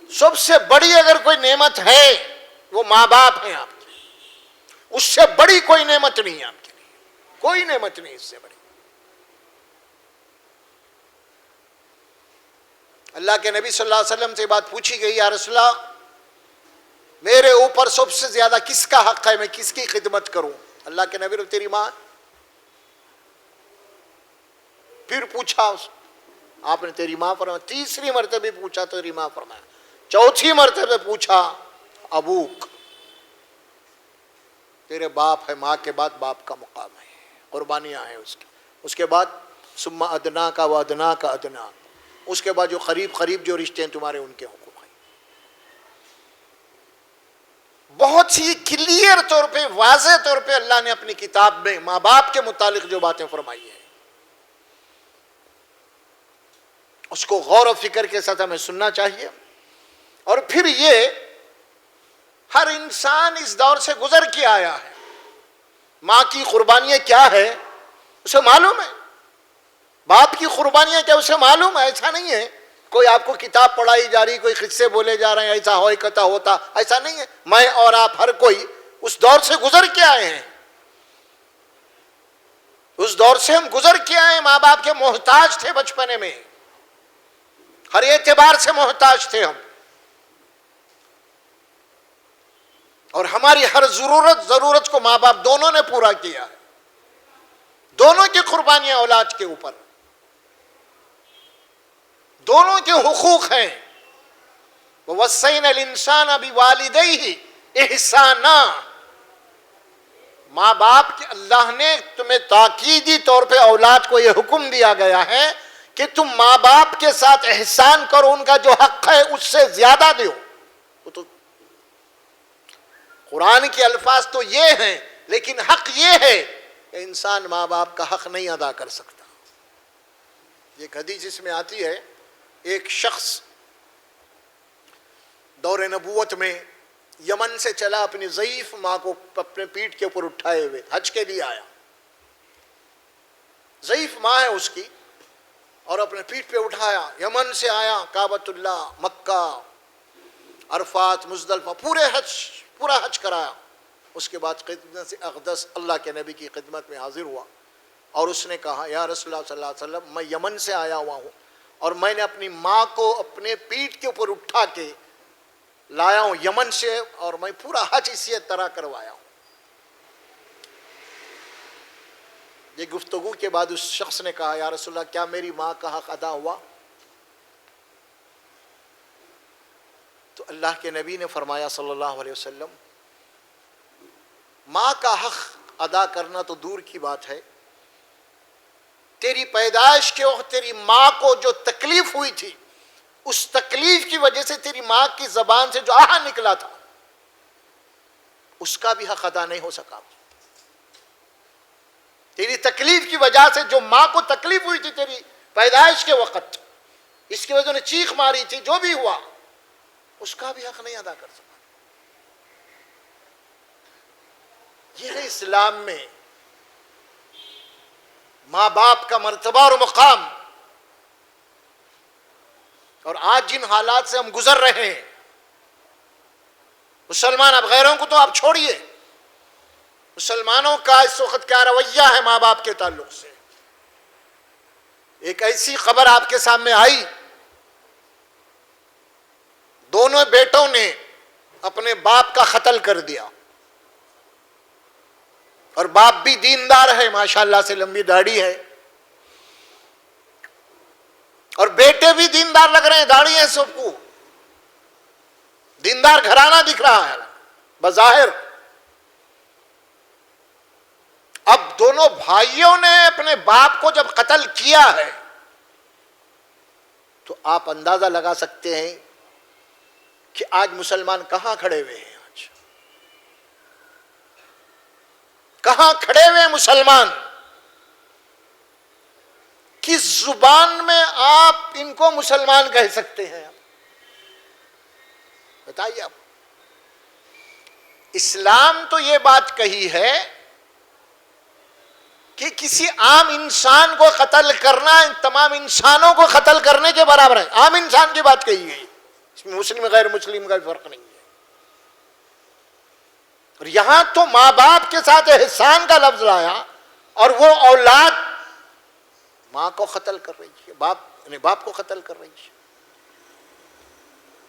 سب سے بڑی اگر کوئی نعمت ہے وہ ماں باپ ہیں آپ کے، اس سے بڑی کوئی نعمت نہیں ہے آپ کے لیے، کوئی نعمت نہیں اس سے بڑی۔ اللہ کے نبی صلی اللہ علیہ وسلم سے بات پوچھی گئی، یا رسول اللہ میرے اوپر سب سے زیادہ کس کا حق ہے، میں کس کی خدمت کروں؟ اللہ کے نبی نے تیری ماں۔ پھر پوچھا آپ نے تیری ماں فرمایا، تیسری مرتبہ پوچھا تو تیری ماں فرمایا، چوتھی مرتبہ پوچھا ابوک، تیرے باپ ہے، ماں کے بعد باپ کا مقام ہے، قربانیاں ہیں اس کے بعد ثم ادنا کا و ادنا کا ادنا، اس کے بعد جو قریب جو رشتے ہیں تمہارے ان کے حقوق ہیں۔ بہت سی کلیئر طور پہ، واضح طور پہ اللہ نے اپنی کتاب میں ماں باپ کے متعلق جو باتیں فرمائی ہیں اس کو غور و فکر کے ساتھ ہمیں سننا چاہیے۔ اور پھر یہ ہر انسان اس دور سے گزر کے آیا ہے، ماں کی قربانیاں کیا ہے اسے معلوم ہے، باپ کی قربانیاں کیا اسے معلوم ہے۔ ایسا نہیں ہے کوئی آپ کو کتاب پڑھائی جا رہی، کوئی قصے بولے جا رہے ہیں ایسا ہوئے کتا ہوتا، ایسا نہیں ہے۔ میں اور آپ ہر کوئی اس دور سے گزر کے آئے ہیں، اس دور سے ہم گزر کے آئے ہیں۔ ماں باپ کے محتاج تھے بچپنے میں، ہر اعتبار سے محتاج تھے ہم، اور ہماری ہر ضرورت کو ماں باپ دونوں نے پورا کیا ہے، دونوں کی قربانیاں اولاد کے اوپر، دونوں کے حقوق ہیں۔ وَوَصَّيْنَا الْإِنسَانَ بِوَالِدَيْهِ إِحْسَانًا، ماں باپ کے اللہ نے تمہیں تاکیدی طور پہ اولاد کو یہ حکم دیا گیا ہے کہ تم ماں باپ کے ساتھ احسان کرو، ان کا جو حق ہے اس سے زیادہ دو۔ وہ تو قرآن کے الفاظ تو یہ ہیں، لیکن حق یہ ہے کہ انسان ماں باپ کا حق نہیں ادا کر سکتا۔ ایک حدیث اس میں آتی ہے، ایک شخص دور نبوت میں یمن سے چلا، اپنی ضعیف ماں کو اپنے پیٹھ کے اوپر اٹھائے ہوئے حج کے لیے آیا، ضعیف ماں ہے اس کی، اور اپنے پیٹھ پہ اٹھایا، یمن سے آیا، کعبۃ اللہ، مکہ، عرفات، مزدلفہ، پورا حج کرایا۔ اس کے بعد خدمت سے اقدس اللہ کے نبی کی خدمت میں حاضر ہوا، اور اس نے کہا، یا رسول اللہ صلی اللہ علیہ وسلم میں یمن سے آیا ہوا ہوں، اور میں نے اپنی ماں کو اپنے پیٹھ کے اوپر اٹھا کے لایا ہوں یمن سے، اور میں پورا حج اسی طرح کروایا ہوں۔ یہ گفتگو کے بعد اس شخص نے کہا، یا رسول اللہ کیا میری ماں کا حق ادا ہوا؟ تو اللہ کے نبی نے فرمایا صلی اللہ علیہ وسلم، ماں کا حق ادا کرنا تو دور کی بات ہے، تیری پیدائش کے وقت تیری ماں کو جو تکلیف ہوئی تھی، اس تکلیف کی وجہ سے تیری ماں کی زبان سے جو آہ نکلا تھا، اس کا بھی حق ادا نہیں ہو سکا۔ تیری تکلیف کی وجہ سے جو ماں کو تکلیف ہوئی تھی تیری پیدائش کے وقت، اس کی وجہ سے چیخ ماری تھی، جو بھی ہوا، اس کا بھی حق نہیں ادا کر سکا۔ یہ ہے اسلام میں ماں باپ کا مرتبہ اور مقام۔ اور آج جن حالات سے ہم گزر رہے ہیں، مسلمان، اب غیروں کو تو آپ چھوڑیے، مسلمانوں کا اس وقت کیا رویہ ہے ماں باپ کے تعلق سے۔ ایک ایسی خبر آپ کے سامنے آئی، دونوں بیٹوں نے اپنے باپ کا قتل کر دیا، اور باپ بھی دیندار ہے، ماشاءاللہ سے لمبی داڑھی ہے، اور بیٹے بھی دیندار لگ رہے ہیں، داڑھی ہے سب کو، دیندار گھرانہ دکھ رہا ہے بظاہر۔ اب دونوں بھائیوں نے اپنے باپ کو جب قتل کیا ہے تو آپ اندازہ لگا سکتے ہیں کہ آج مسلمان کہاں کھڑے ہوئے ہیں، آج کہاں کھڑے ہوئے ہیں مسلمان؟ کس زبان میں آپ ان کو مسلمان کہہ سکتے ہیں؟ بتائیے آپ۔ اسلام تو یہ بات کہی ہے کہ کسی عام انسان کو قتل کرنا تمام انسانوں کو قتل کرنے کے برابر ہے، عام انسان کی بات کہی گئی، اس میں مسلم غیر مسلم کا فرق نہیں ہے. اور یہاں تو ماں باپ کے ساتھ احسان کا لفظ لایا اور وہ اولاد ماں کو قتل کر رہی ہے، باپ کو قتل کر رہی ہے.